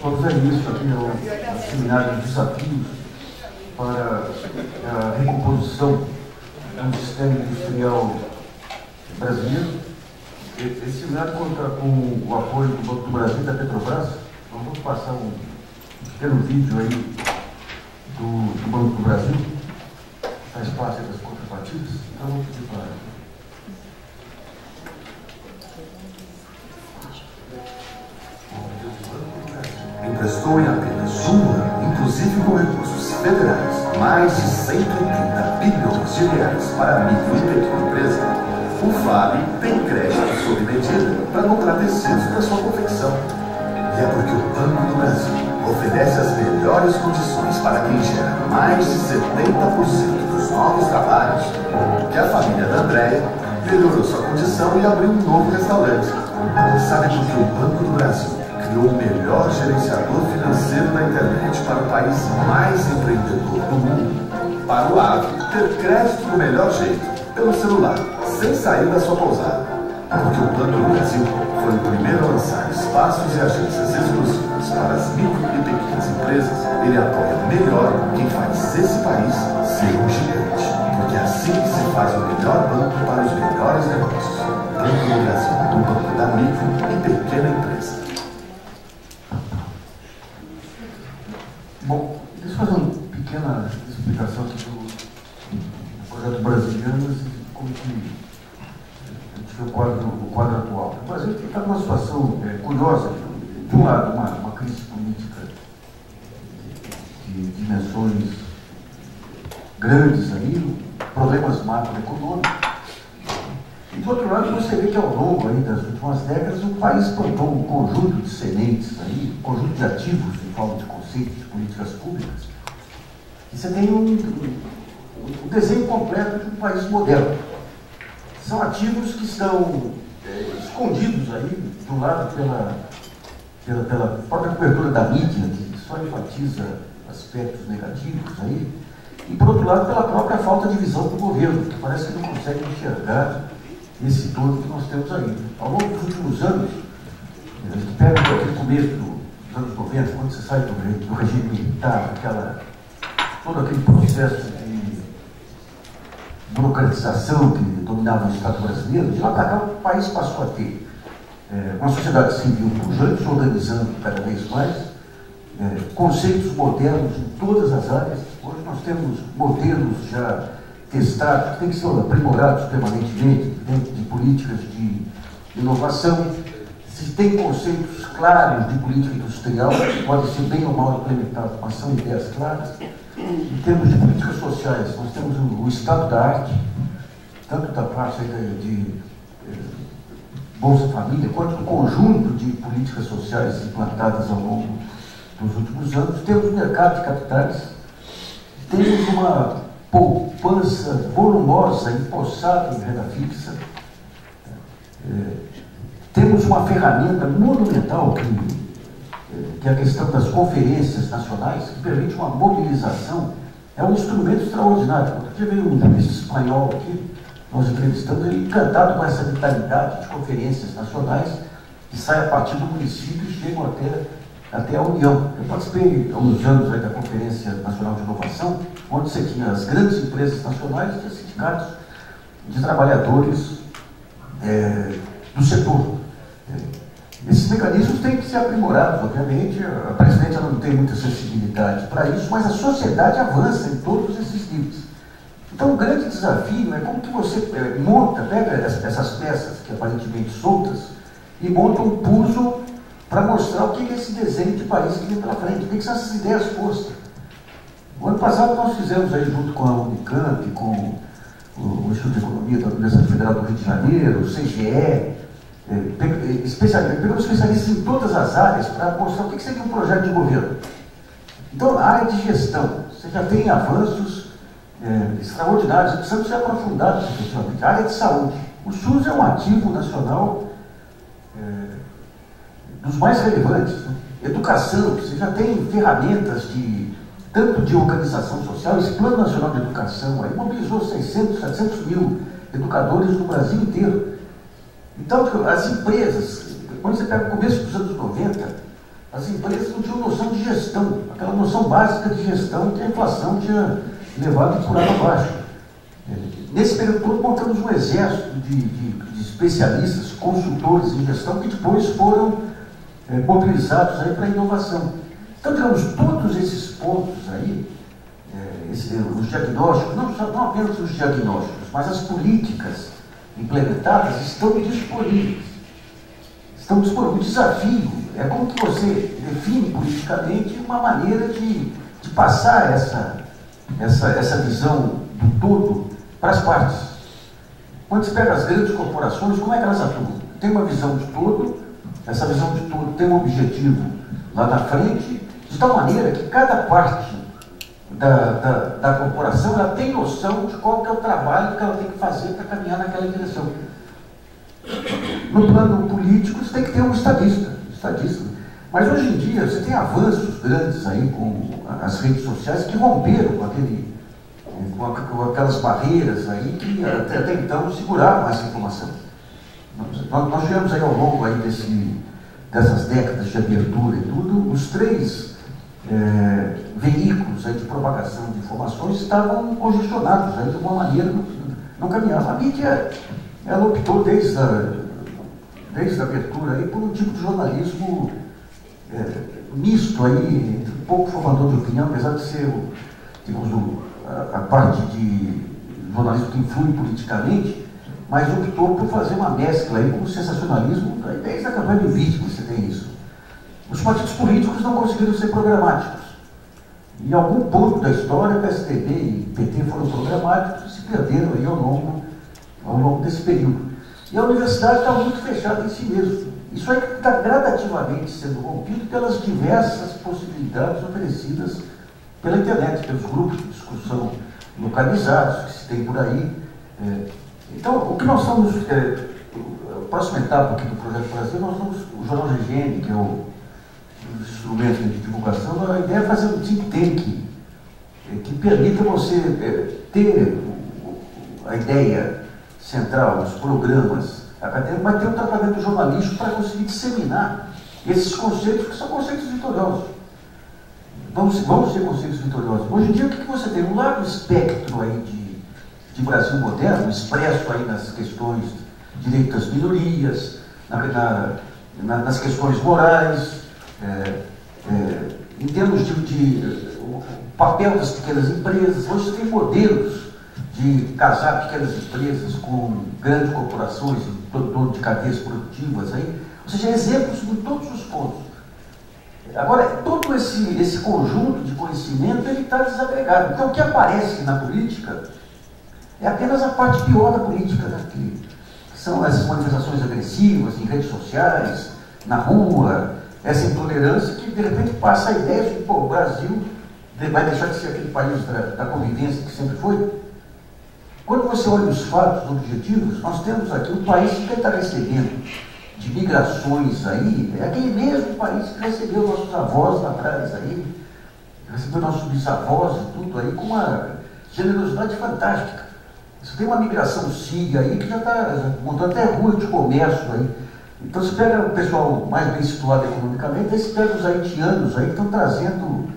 Vamos a isso aqui ao seminário de desafios para a recomposição do sistema industrial brasileiro. Esse seminário conta com o apoio do Banco do Brasil e da Petrobras. Então, vamos passar um pequeno vídeo aí do Banco do Brasil, faz parte das contrapartidas. Então, vamos pedir para... Emprestou em apenas um ano, inclusive com recursos federais, mais de 130 bilhões de reais para a micro e pequena empresa. O Vale tem crédito sob medida para comprar tecidos para sua confecção. E é porque o Banco do Brasil oferece as melhores condições para quem gera mais de 70% dos novos trabalhos que a família da Andréia melhorou sua condição e abriu um novo restaurante. Sabe por que o Banco do Brasil criou o melhor gerenciador financeiro da internet para o país mais empreendedor do mundo? Para o ave ter crédito do melhor jeito, pelo celular, sem sair da sua pousada. Porque o Banco do Brasil foi o primeiro a lançar espaços e agências exclusivos para as micro e pequenas empresas. Ele apoia melhor quem faz esse país ser um gigante. Porque é assim que se faz o melhor banco para os melhores negócios. Banco do Brasil, o banco da micro e pequena empresa. Bom, deixa eu fazer uma pequena explicação aqui do projeto Brasilianas e como que a gente vê o quadro atual. O Brasil está numa situação curiosa. De um lado, uma crise política de dimensões grandes aí, problemas macroeconômicos. E, do outro lado, você vê que ao longo aí das últimas décadas o país plantou um conjunto de sementes aí, um conjunto de ativos em forma de conceitos de políticas públicas. E você tem um desenho completo de um país moderno. São ativos que estão escondidos aí, de um lado pela própria cobertura da mídia, que só enfatiza aspectos negativos aí, e por outro lado pela própria falta de visão do governo, que parece que não consegue enxergar esse todo que nós temos aí. Ao longo dos últimos anos, a gente pega aquele começo dos anos 90, quando você sai do regime militar, todo aquele processo de burocratização que dominava o Estado brasileiro, de lá para cá o país passou a ter uma sociedade civil pujante, organizando cada vez mais, conceitos modernos em todas as áreas. Hoje nós temos modelos já testados, que têm que ser aprimorados permanentemente dentro de políticas de inovação. Se tem conceitos claros de política industrial, que podem ser bem ou mal implementados, mas são ideias claras. Em termos de políticas sociais, nós temos o estado da arte, tanto da parte de Bolsa Família, quanto do conjunto de políticas sociais implantadas ao longo dos últimos anos. Temos o mercado de capitais, temos uma poupança volumosa, empossada em renda fixa, temos uma ferramenta monumental que é a questão das conferências nacionais, que permite uma mobilização. É um instrumento extraordinário. Outro dia veio um jurista espanhol aqui, nós entrevistamos ele, encantado com essa vitalidade de conferências nacionais que saem a partir do município e chegam até a União. Eu participei há uns anos da Conferência Nacional de Inovação, onde você tinha as grandes empresas nacionais e os sindicatos de trabalhadores do setor. Esses mecanismos têm que ser aprimorados, obviamente. A presidente não tem muita sensibilidade para isso, mas a sociedade avança em todos esses níveis. Então, o grande desafio é como que você pega essas peças que aparentemente soltas e monta um puzzle para mostrar o que é esse desenho de país que vem pela frente, o que são essas ideias postas. O ano passado nós fizemos aí, junto com a Unicamp, com o Instituto de Economia da Universidade Federal do Rio de Janeiro, o CGE, pegamos especialistas em todas as áreas para mostrar o que seria um projeto de governo. Então, a área de gestão, você já tem avanços extraordinários, que precisam ser aprofundados, efetivamente. A área de saúde. O SUS é um ativo nacional dos mais relevantes. Né? Educação, você já tem ferramentas tanto de organização social, esse Plano Nacional de Educação, aí mobilizou 600, 700 mil educadores no Brasil inteiro. Então, as empresas, quando você pega o começo dos anos 90, as empresas não tinham noção de gestão, aquela noção básica de gestão que a inflação tinha levado e curado abaixo. Nesse período todo, montamos um exército de especialistas, consultores em gestão, que depois foram mobilizados para a inovação. Então, digamos, todos esses pontos aí, os diagnósticos, não apenas os diagnósticos, mas as políticas implementadas estão disponíveis. O desafio é como que você define politicamente uma maneira de passar essa visão do todo para as partes. Quando você pega as grandes corporações, como é que elas atuam? Tem uma visão de todo, essa visão de todo tem um objetivo lá na frente, de tal maneira que cada parte da corporação ela tem noção de qual que é o trabalho que ela tem que fazer para caminhar naquela direção. No plano político, você tem que ter um estadista. Mas hoje em dia, você tem avanços grandes aí com as redes sociais que romperam com aquelas barreiras aí que até então seguravam essa informação. Nós tivemos aí ao longo aí dessas décadas de abertura e tudo, os três veículos aí de propagação de informações estavam congestionados aí de uma maneira não caminhava. A mídia ela optou desde a abertura aí por um tipo de jornalismo misto aí, entre um pouco formador de opinião, apesar de ser a parte de jornalismo que influi politicamente, mas optou por fazer uma mescla aí com o sensacionalismo, desde a campanha do impeachment você tem isso. Os partidos políticos não conseguiram ser programáticos. Em algum ponto da história, PSDB e PT foram programáticos e se perderam aí ao longo desse período. E a universidade está muito fechada em si mesma. Isso aí está gradativamente sendo rompido pelas diversas possibilidades oferecidas pela internet, pelos grupos de discussão localizados que se tem por aí. Então, o que nós estamos, a próxima etapa aqui do Projeto Brasil, nós estamos, o Jornal GGN, que é um dos instrumentos de divulgação, a ideia é fazer um think tank que permita você ter a ideia central, os programas acadêmicos, mas ter um tratamento jornalístico para conseguir disseminar esses conceitos que são conceitos vitoriosos. Vamos ser conceitos vitoriosos. Hoje em dia, o que você tem? Um largo espectro aí de Brasil moderno, expresso aí nas questões de direito das minorias, nas questões morais, em termos de papel das pequenas empresas. Hoje você tem modelos de casar pequenas empresas com grandes corporações, dono de cadeias produtivas aí, ou seja, exemplos em todos os pontos. Agora, todo esse conjunto de conhecimento ele está desagregado. Então, o que aparece na política é apenas a parte pior da política, né? Que são essas manifestações agressivas em redes sociais, na rua, essa intolerância que de repente passa a ideia de que o Brasil vai deixar de ser aquele país da convivência que sempre foi. Quando você olha os fatos objetivos, nós temos aqui um país que está recebendo de migrações aí, é aquele mesmo país que recebeu nossos avós lá atrás aí, recebeu nossos bisavós e tudo aí, com uma generosidade fantástica. Você tem uma migração síria aí que já está montando até rua de comércio aí. Então você pega o pessoal mais bem situado economicamente, aí você pega os haitianos aí que estão trazendo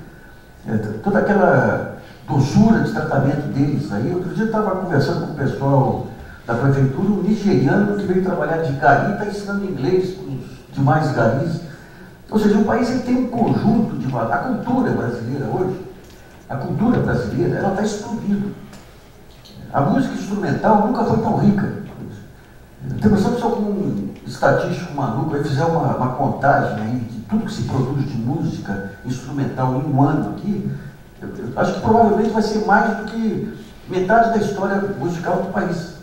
toda aquela doçura de tratamento deles aí. Outro dia eu estava conversando com o pessoal da prefeitura, um nigeriano que veio trabalhar de gari, está ensinando inglês para os demais garis. Ou seja, o país ele tem um conjunto de valores. A cultura brasileira hoje, ela está explodindo. A música instrumental nunca foi tão rica. Tem noção que se algum estatístico maluco aí fizer uma contagem aí de tudo que se produz de música instrumental em um ano aqui, eu acho que provavelmente vai ser mais do que metade da história musical do país.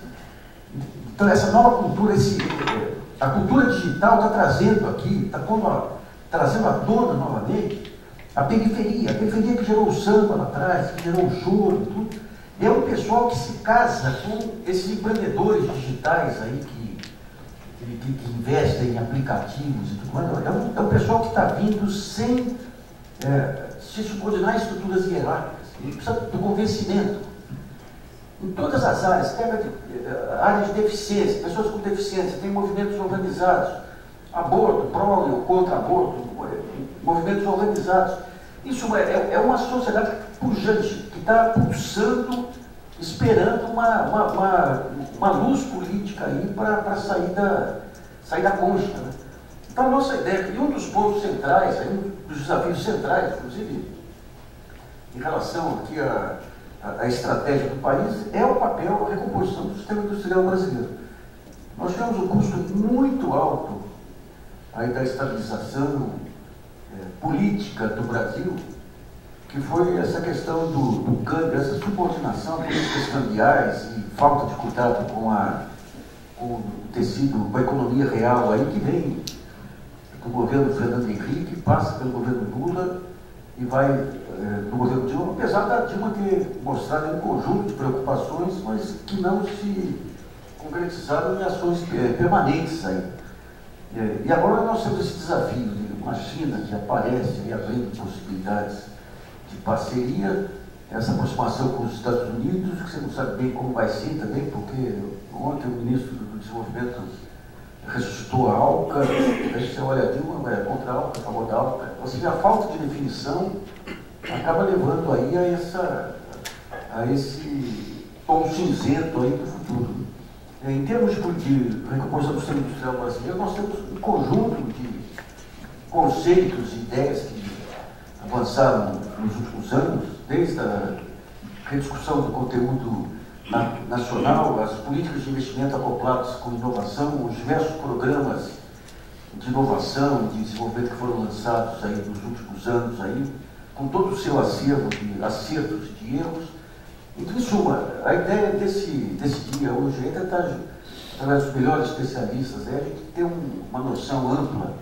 Então essa nova cultura, a cultura digital está trazendo aqui, trazendo à tona novamente a periferia que gerou o samba lá atrás, que gerou o choro e tudo. É um pessoal que se casa com esses empreendedores digitais aí que investem em aplicativos e tudo mais. É um pessoal que está vindo sem se subordinar a estruturas hierárquicas. Ele precisa do convencimento. em todas as áreas, pega áreas de deficiência, pessoas com deficiência, tem movimentos organizados, aborto, pró ou contra aborto, movimentos organizados. Isso é uma sociedade pujante, que está pulsando, esperando uma luz política aí para sair da concha. Né? Então, a nossa ideia, e um dos pontos centrais, aí, um dos desafios centrais, inclusive, em relação aqui à estratégia do país, é o papel, a recomposição do sistema industrial brasileiro. Nós tivemos um custo muito alto aí da estabilização política do Brasil, que foi essa questão do câmbio, essa subordinação a políticas cambiais e falta de cuidado com o tecido, com a economia real aí, que vem do governo Fernando Henrique, passa pelo governo Lula e vai no governo Dilma, apesar da Dilma ter mostrado um conjunto de preocupações, mas que não se concretizaram em ações permanentes aí. E agora nós temos esse desafio de uma China que aparece e abrindo possibilidades de parceria, essa aproximação com os Estados Unidos, que você não sabe bem como vai ser também, porque ontem o ministro do Desenvolvimento ressuscitou a ALCA, aí você olha a Dilma, é contra a ALCA, a favor da ALCA, ou seja, a falta de definição acaba levando aí a esse tom cinzento aí do futuro. Em termos de recomposição do sistema industrial brasileiro, nós temos um conjunto de conceitos e ideias que avançaram nos últimos anos, desde a rediscussão do conteúdo nacional, as políticas de investimento acopladas com inovação, os diversos programas de inovação e de desenvolvimento que foram lançados aí nos últimos anos, aí, com todo o seu acervo de acertos e de erros. Então, em suma, a ideia desse dia hoje é tentar, através dos melhores especialistas, a gente ter uma noção ampla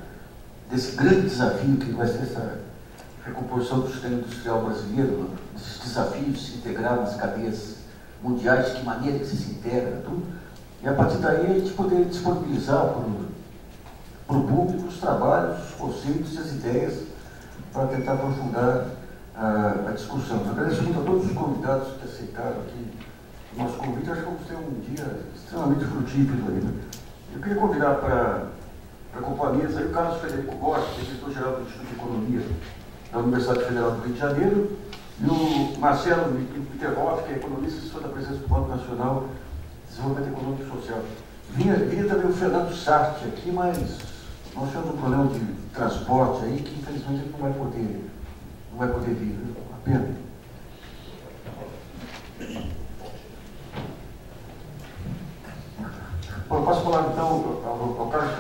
desse grande desafio que vai ser essa recomposição do sistema industrial brasileiro, desses desafios de se integrar nas cadeias mundiais, de que maneira que se integra, tudo, e a partir daí a gente poder disponibilizar para o público os trabalhos, os conceitos e as ideias para tentar aprofundar a discussão. Eu agradeço muito a todos os convidados que aceitaram aqui o nosso convite. Acho que vamos ter um dia extremamente frutífero aí. Né? Eu queria convidar para compor a mesa aí o Carlos Frederico Borges, diretor-geral do Instituto de Economia da Universidade Federal do Rio de Janeiro, e o Marcelo Mitterhoff, que é economista e assessor da presidência do Banco Nacional de Desenvolvimento Econômico e Social. Vinha também o Fernando Sartre aqui, mas nós tivemos um problema de transporte aí que infelizmente ele não vai poder vir. Uma pena. Bom, eu passo a palavra então ao Carlos